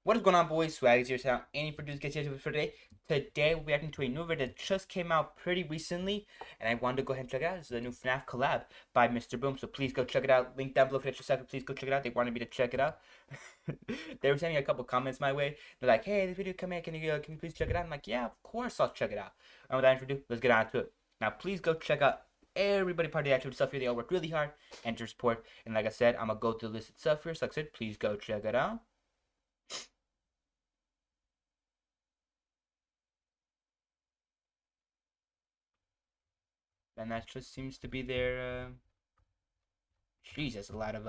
What is going on, boys? Swaggys here, so any produce gets here for today. Today we're reacting to a new video that just came out pretty recently, and I wanted to go ahead and check it out. This is a new FNAF Collab by Mr. Boom, so please go check it out. Link down below for yourself. Please go check it out. They wanted me to check it out. They were sending a couple comments my way. They're like, "Hey, this video come in. Can you please check it out?" I'm like, "Yeah, of course I'll check it out." And without further ado, let's get on to it. Now, please go check out everybody part of the actual stuff here. They all work really hard and to support. And like I said, I'm gonna go through the list of stuff here. So like I said, please go check it out. And that just seems to be their, jeez, that's a lot of,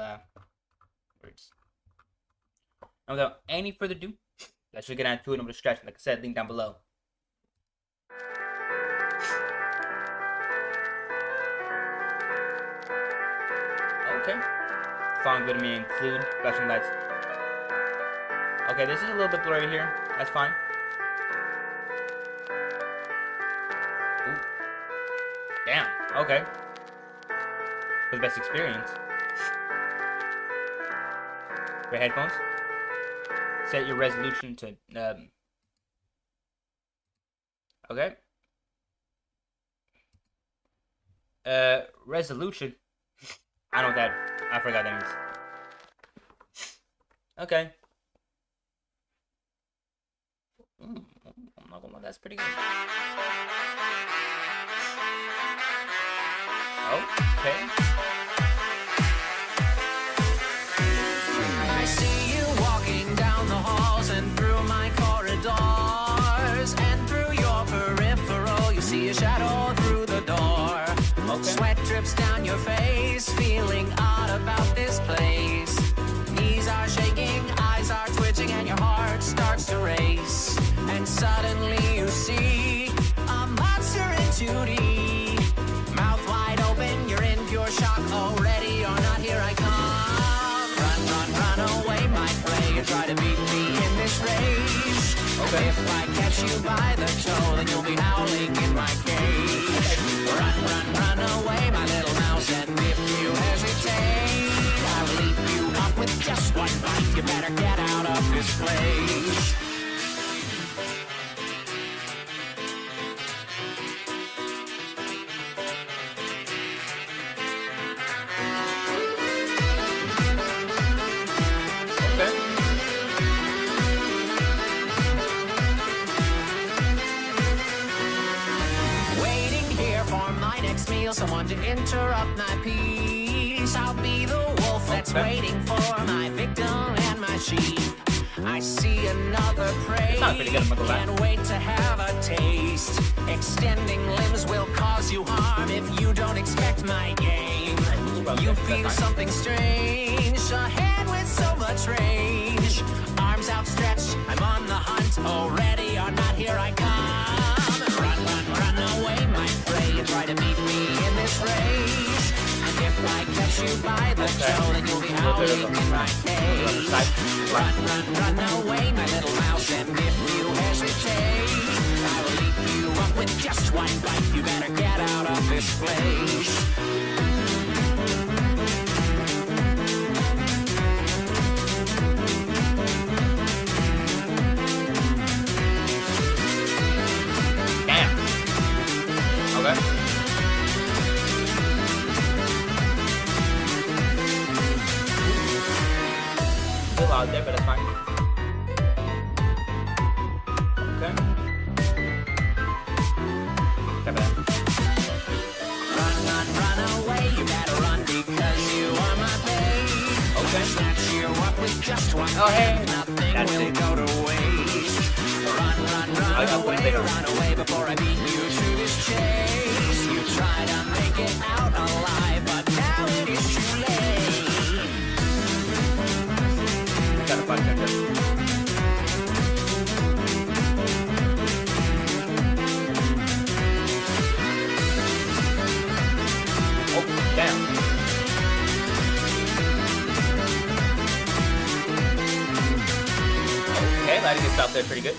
words. And without any further ado, let's just get on to it. I'm going to stretch, like I said, link down below. Okay. Following video may include flashing lights. Okay, this is a little bit blurry here. That's fine. Ooh. Damn, okay. For the best experience. Your headphones. Set your resolution to, okay. Resolution. I don't know what that, I forgot that means. Okay. I'm not gonna lie, that's pretty good. Okay. I see you walking down the halls and through my corridors, and through your peripheral you see a shadow through the door. Okay. Sweat drips down your face, feeling odd about this place. Knees are shaking, eyes are twitching, and your heart starts to race. And suddenly you see a monster in 2D. Mouth wide open, you're in pure shock. Oh, ready or not, here I come. Run, run, run away, my prey. You try to beat me in this rage. Okay. If I catch you by the toe, then you'll be howling in my cage. Run, run, run away, my little mouse. And if you hesitate, I'll leap you up with just one bite. You better get out of this place. Someone to interrupt my peace. I'll be the wolf that's waiting for my victim and my sheep. I see another prey. Can't wait to have a taste. Extending limbs will cause you harm if you don't expect my game. You feel something strange, a hand with so much range. Arms outstretched, I'm on the hunt. Oh, ready or not, here I come. Run, run, run away, my prey. You try to beat me in this race. And if I catch you by the toe, then you'll be howling in my cage. Run, run, run away, my little mouse. And if you hesitate, I will eat you up with just one bite. You better get out of this place. Still out there, but that's fine. Okay. Run, run, run away. You better run because you are my babe. Okay. Snatch you up with just one. Oh, hey. Nothing That's will it. go to waste. Run, run, run away before I beat you to this chase. You try to make it out alive, but now it is too late. Gotta find that. Oh, damn. Okay, glad to get stopped there pretty good.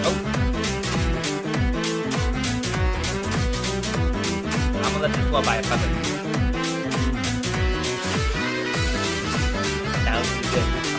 Oh. I'm gonna let this go by a couple. That was good.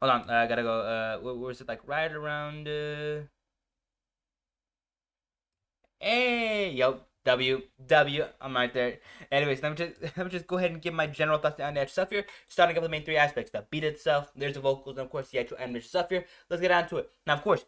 Hold on, I gotta go. Where was it? Like right around. Hey, yo, W. I'm right there. Anyways, let me just go ahead and give my general thoughts on the actual stuff here. Starting up with the main three aspects: the beat itself, there's the vocals, and of course the actual animation stuff here. Let's get on to it. Now, of course,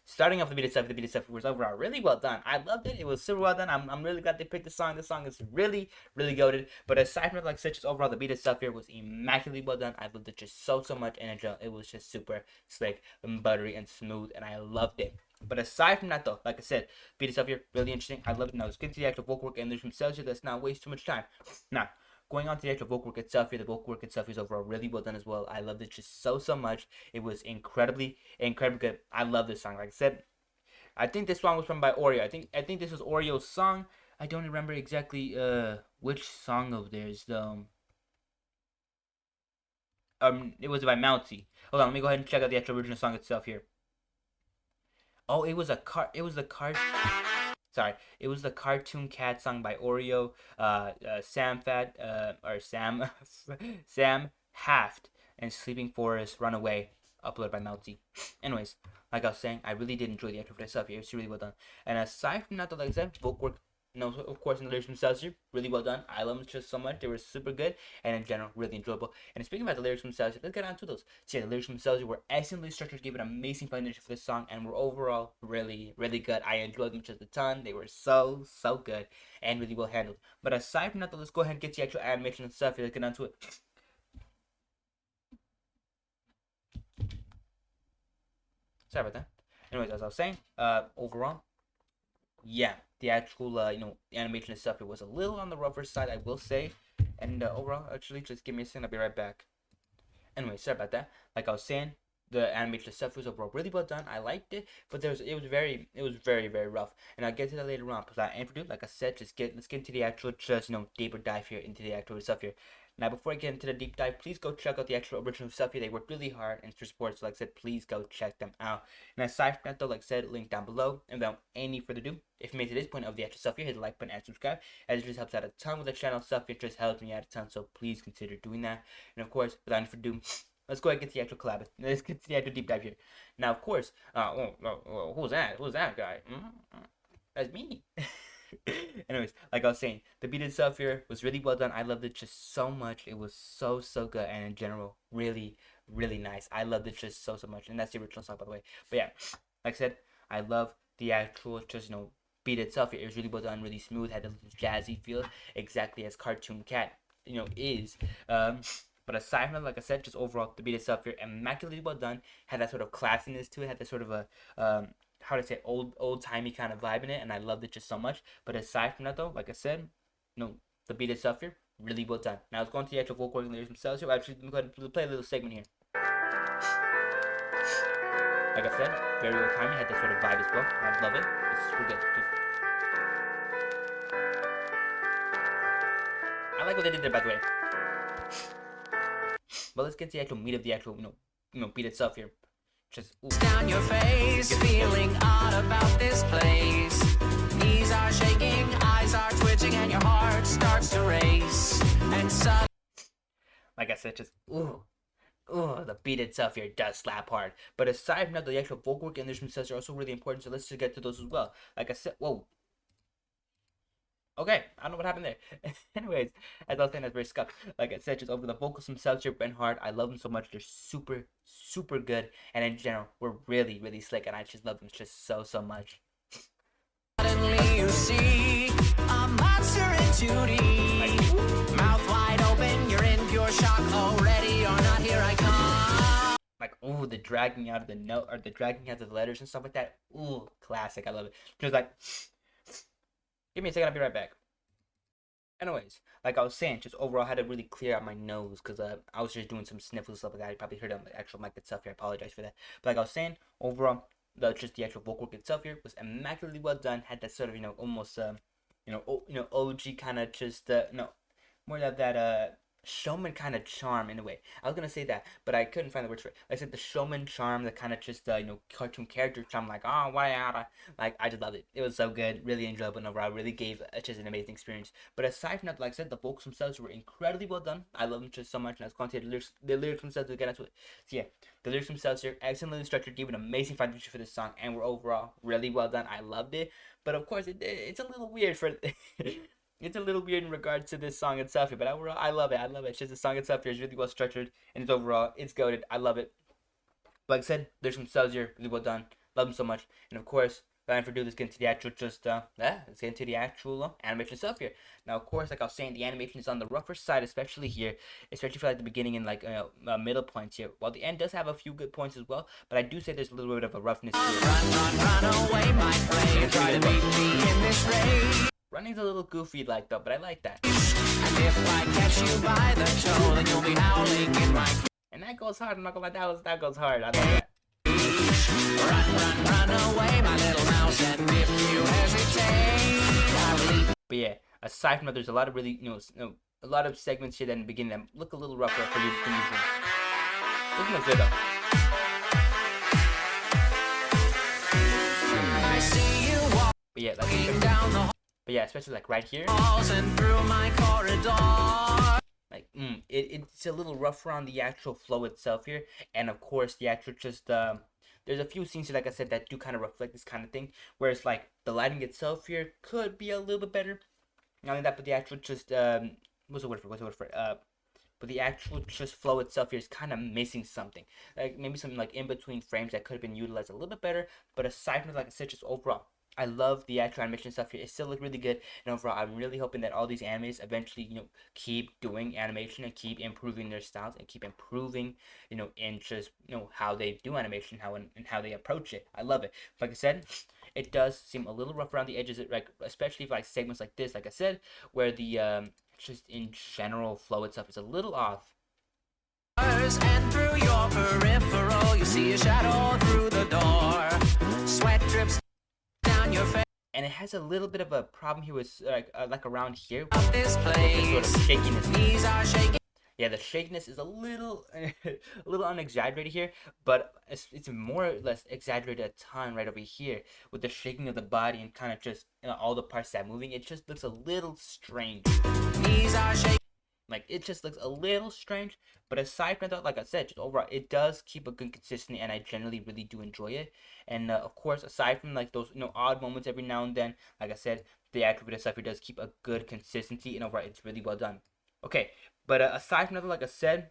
starting off the beat itself was overall really well done. I loved it. It was super well done. I'm really glad they picked the song. The song is really, really goated. But aside from it, like such as overall the beat itself here was immaculately well done. I loved it just so much, and it was just super slick and buttery and smooth, and I loved it. But aside from that, though, like I said, beat itself here really interesting. I love it. Now let's get to the actual vocal work and lyrics themselves here. Let's not waste too much time. Now, going on to the actual vocal work itself here, the vocal work itself is overall really well done as well. I loved it just so much. It was incredibly good. I love this song. Like I said, I think this song was from by Oreo. I think this was Oreo's song. I don't remember exactly which song of theirs though. It was by Mounty. Hold on, let me go ahead and check out the actual original song itself here. Oh, it was the card. Sorry, it was the Cartoon Cat song by Oreo, Sam Fat, or Sam, Sam Haft, and Sleeping Forest Runaway, uploaded by Melty. Anyways, like I was saying, I really did enjoy the actual stuff here. It's really well done. And aside from that, like I said, vocal work, no, of course, in the lyrics themselves here, really well done. I love them just so much. They were super good, and in general, really enjoyable. And speaking about the lyrics themselves, let's get on to those. So yeah, the lyrics themselves were excellently structured, gave an amazing foundation for this song, and were overall really, really good. I enjoyed them just a ton. They were so good, and really well handled. But aside from that, let's go ahead and get the actual animation and stuff. Let's get on to it. Sorry about that. Anyways, as I was saying, overall, yeah, the actual the animation and stuff, it was a little on the rougher side, I will say. And overall, actually, just give me a second, I'll be right back. Anyway, sorry about that. Like I was saying, the animation stuff was overall really well done. I liked it, but it was very rough. And I'll get to that later on. But like I said, let's get into the actual deeper dive here into the actual stuff here. Now, before I get into the deep dive, please go check out the actual original stuff here. They worked really hard and for support. So like I said, please go check them out. And aside from that, though, like I said, link down below. And without any further ado, if you made it to this point of the actual stuff here, hit the like button and subscribe, as it just helps out a ton with the channel stuff. It just helps me out a ton. So please consider doing that. And of course, without any further ado, let's go ahead and get to the actual collab. Let's get to the actual deep dive here. Now, of course, who's that? Who's that guy? That's me. Anyways, like I was saying, the beat itself here was really well done. I loved it just so much. It was so good, and in general, really nice. I loved it just so much, and that's the original song, by the way. But yeah, like I said, I love the actual beat itself. It was really well done, really smooth, had a jazzy feel, exactly as Cartoon Cat is. But aside from that, like I said, just overall, the beat itself here, immaculately well done. Had that sort of classiness to it. Had that sort of a how to say, old timey kind of vibe in it, and I loved it just so much. But aside from that, though, like I said, the beat itself here, really well done. Now let's go on to the actual vocal lyrics themselves here. Actually, let me go ahead and play a little segment here. Like I said, very old timey, had that sort of vibe as well. I love it. It's super good. I like what they did there, by the way. But let's get to the actual meat of the actual, beat itself here. Just down your face, feeling odd about this place. Knees are shaking, eyes are twitching, and your heart starts to race. And suddenly, like I said, just the beat itself here does slap hard. But aside from that, the actual vocal work and lyrics themselves are also really important. So let's just get to those as well. Like I said, whoa. Okay, I don't know what happened there. Anyways, as I was saying, that's very scuffed. Like I said, just over the vocals themselves here, went hard. I love them so much. They're super good. And in general, we're really slick. And I just love them just so much. suddenly you see a monster in 2D. Mouth wide open, you're in pure shock already. Or not, here I come. Like, ooh, the dragging out of the note, or the dragging out of the letters and stuff like that. Ooh, classic. I love it. Just like, give me a second, I'll be right back. Anyways, like I was saying, just overall, I had to really clear out my nose because I was just doing some sniffles and stuff like that. You probably heard on the actual mic itself here. I apologize for that. But like I was saying, overall, the actual vocal work itself here was immaculately well done. Had that sort of almost OG kind of just more of that showman kind of charm in a way. I was gonna say that, but I couldn't find the words for it. I said the showman charm, the kind of just cartoon character charm, like oh why like I just loved it. It was so good, really enjoyable, and overall really gave just an amazing experience. But aside from that, like I said, the vocals themselves were incredibly well done. I love them just so much, and I was going to say the lyrics themselves. We'll get into it. So yeah, the lyrics themselves are excellently structured, gave an amazing foundation for this song, and were overall really well done. I loved it, but of course it's a little weird for. It's a little weird in regards to this song itself here, but overall, I love it. I love it. It's just the song itself here is really well structured, and it's overall, it's goated. I love it. Like I said, there's some cells here, really well done. Love them so much. And of course, without further ado, let's get into the actual let's get into the actual animation itself here. Now, of course, like I was saying, the animation is on the rougher side, especially here, especially for like the beginning and like middle points here. While the end does have a few good points as well, but I do say there's a little bit of a roughness here. Run away, my prey. Try to beat me in this race. Running's a little goofy like though, but I like that. And if I catch you by the toe, then you'll be howling in my and that goes hard. I'm not gonna lie, that goes hard. I love that. Run away, my little mouse, and if you hesitate, I will eat. But yeah, aside from that, there's a lot of really, a lot of segments here that in the beginning that look a little rougher for you than usual. This one's good though. I see you But yeah, walking down the but yeah, especially like right here, halls and through my corridor. like it's a little rougher on the actual flow itself here, and of course the actual just there's a few scenes here, like I said, that do kind of reflect this kind of thing. Whereas like the lighting itself here could be a little bit better. Not only that, but the actual just what's the word for it? But the actual just flow itself here is kind of missing something. Like maybe something like in between frames that could have been utilized a little bit better. But aside from it, like I said, just overall, I love the actual animation stuff here. It still looks really good, and overall, I'm really hoping that all these animes eventually, keep doing animation and keep improving their styles and keep improving, in just how they do animation, how they approach it. I love it. Like I said, it does seem a little rough around the edges, like especially for like segments like this, like I said, where the just in general flow itself is a little off. And through your peripheral, you see a shadow through the door. Sweat drips down your face. And it has a little bit of a problem here with like around here. This Sort of place, shakiness. knees are shaking. Yeah, the shakiness is a little a little unexaggerated here, but it's more or less exaggerated a ton right over here with the shaking of the body and kind of just all the parts that moving. It just looks a little strange. Knees are shaking. Like it just looks a little strange, but aside from that, like I said, just overall, it does keep a good consistency, and I generally really do enjoy it. And of course, aside from like those odd moments every now and then, like I said, the actual video stuff here does keep a good consistency, and overall, it's really well done. Okay, but aside from that, like I said,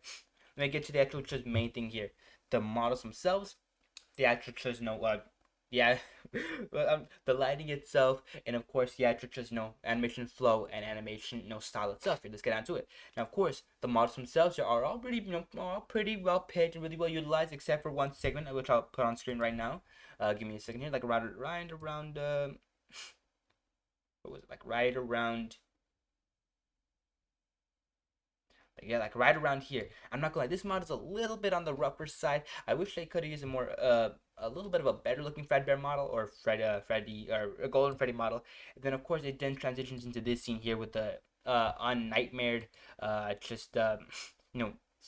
let me get to the actual just main thing here: the models themselves, the actual just yeah, the lighting itself, and of course the actual just animation flow and animation style itself. Here, let's get onto it. Now, of course, the models themselves are already all pretty well picked and really well utilized, except for one segment which I'll put on screen right now. Give me a second here, like right around what was it, like right around. Yeah, like right around here. I'm not gonna lie, this mod is a little bit on the rougher side. I wish they could have used a little bit of a better looking Fredbear model or Freddy or a Golden Freddy model. And then of course it then transitions into this scene here with the unnightmared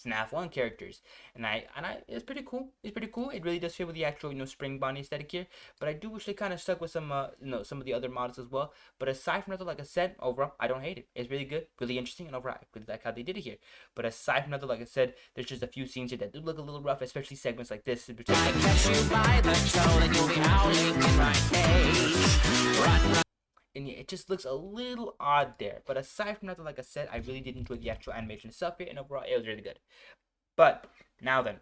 FNAF 1 characters, and I it's pretty cool. It's pretty cool. It really does fit with the actual Spring Bonnie aesthetic here. But I do wish they kind of stuck with some some of the other models as well. But aside from that, like I said, overall I don't hate it. It's really good, really interesting, and overall I really like how they did it here. But aside from that, like I said, there's just a few scenes here that do look a little rough, especially segments like this in particular. I catch you by the toe, then you'll be howling in my cage. Run. And yeah, it just looks a little odd there. But aside from that, like I said, I really did enjoy the actual animation stuff here, and overall, it was really good. But now then,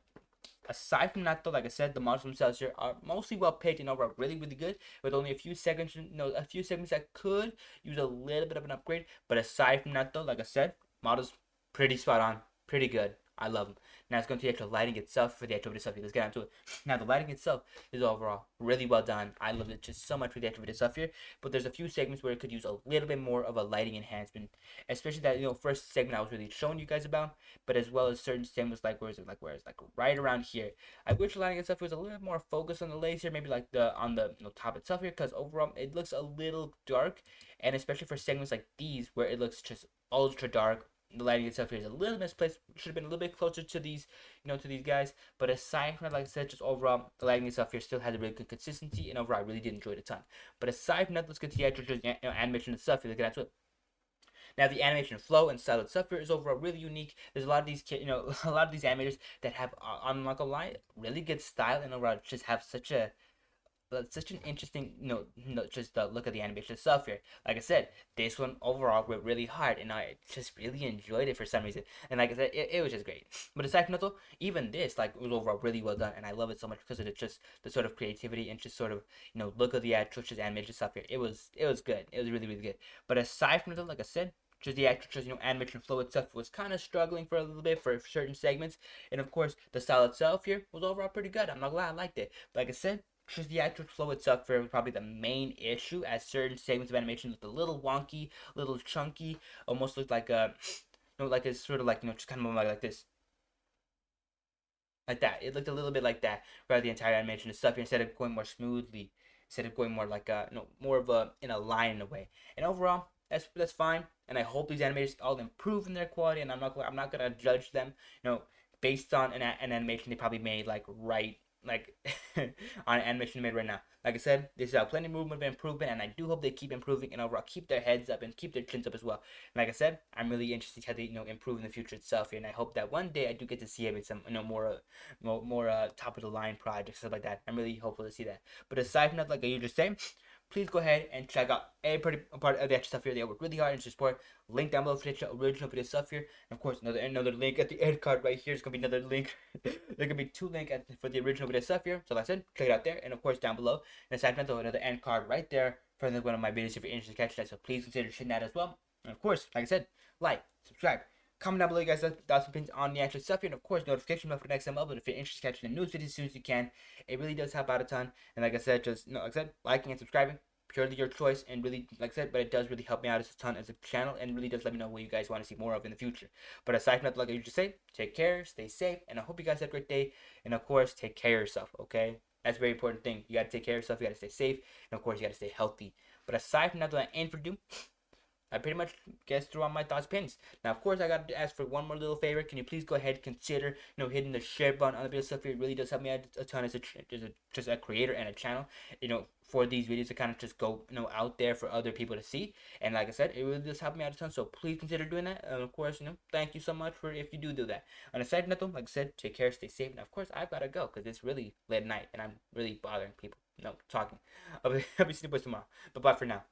aside from that, though, like I said, the models themselves here are mostly well picked and overall really, really good. With only a few segments, a few segments that could use a little bit of an upgrade. But aside from that, though, like I said, models pretty spot on, pretty good. I love them. Now it's going to the actual lighting itself for the actual video stuff here. Let's get into it. Now the lighting itself is overall really well done. I love it just so much for the actual video stuff here. But there's a few segments where it could use a little bit more of a lighting enhancement, especially that first segment I was really showing you guys about. But as well as certain segments like where it's like right around here. I wish the lighting itself was a little bit more focused on the laser, maybe like on the top itself here, because overall it looks a little dark, and especially for segments like these where it looks just ultra dark. the lighting itself here is a little misplaced. Should have been a little bit closer to these, to these guys. But aside from that, like I said, just overall, the lighting itself here still has a really good consistency, and overall, I really did enjoy it a ton. But aside from that, let's get to the actual animation itself. You're looking at it. Now, the animation flow and style itself here is overall really unique. There's a lot of these, a lot of these animators that have, I'm not gonna lie, really good style, and overall just have such an interesting, just the look of the animation itself here. Like I said, this one overall went really hard, and I just really enjoyed it for some reason. And like I said, it was just great. But aside from that, though, even this was overall really well done, and I love it so much because of just the sort of creativity and just sort of look of the actual just animation stuff here. It was good. It was really good. But aside from that, like I said, just the actual just animation flow itself was kind of struggling for a little bit for certain segments, and of course the style itself here was overall pretty good. I'm not gonna lie, I liked it. But like I said, just the actual flow itself was probably the main issue, as certain segments of animation looked a little wonky, a little chunky, almost looked like like a sort of like just kind of like this, like that. It looked a little bit like that throughout the entire animation and stuff. Instead of going more smoothly, instead of going more like more of a in a line in a way. And overall, that's fine. And I hope these animators all improve in their quality. And I'm not gonna judge them, based on an animation they probably made like on animation made right now. Like I said, there's plenty of movement of improvement, and I do hope they keep improving and overall keep their heads up and keep their chins up as well. And like I said, I'm really interested how they improve in the future itself here, and I hope that one day I do get to see it in some more top of the line projects, stuff like that. I'm really hopeful to see that. But aside from that, like I just say, please go ahead and check out every part of the extra stuff here. They work really hard and support. Link down below for the original video stuff here. And of course, another link at the end card right here. It's gonna be another link. There's gonna be two links for the original video stuff here. So like I said, check it out there. And of course, down below, and aside from that, another end card right there for one of my videos if you're interested in catching that. So please consider checking that as well. And of course, like I said, like, subscribe. Comment down below, you guys, thoughts and opinions on the actual stuff here. And of course, notification bell for the next time upload if you're interested in catching the news videos as soon as you can. It really does help out a ton. And like I said, just like I said, liking and subscribing, purely your choice, and really, like I said, but it does really help me out as a ton as a channel, and really does let me know what you guys want to see more of in the future. But aside from that, like I usually say, take care, stay safe, and I hope you guys have a great day. And of course, take care of yourself, okay? That's a very important thing. You gotta take care of yourself, you gotta stay safe, and of course, you gotta stay healthy. But aside from that, what I aim for do, I pretty much guess through all my thoughts, opinions. Now, of course, I got to ask for one more little favor. Can you please go ahead and consider, hitting the share button on the video stuff here? It really does help me out a ton as just a creator and a channel, for these videos to kind of just go, out there for other people to see. And like I said, it really does help me out a ton. So please consider doing that. And of course, thank you so much for if you do that. On a side note, like I said, take care, stay safe. And of course, I've got to go because it's really late at night and I'm really bothering people, talking. I'll be seeing you boys tomorrow. But bye for now.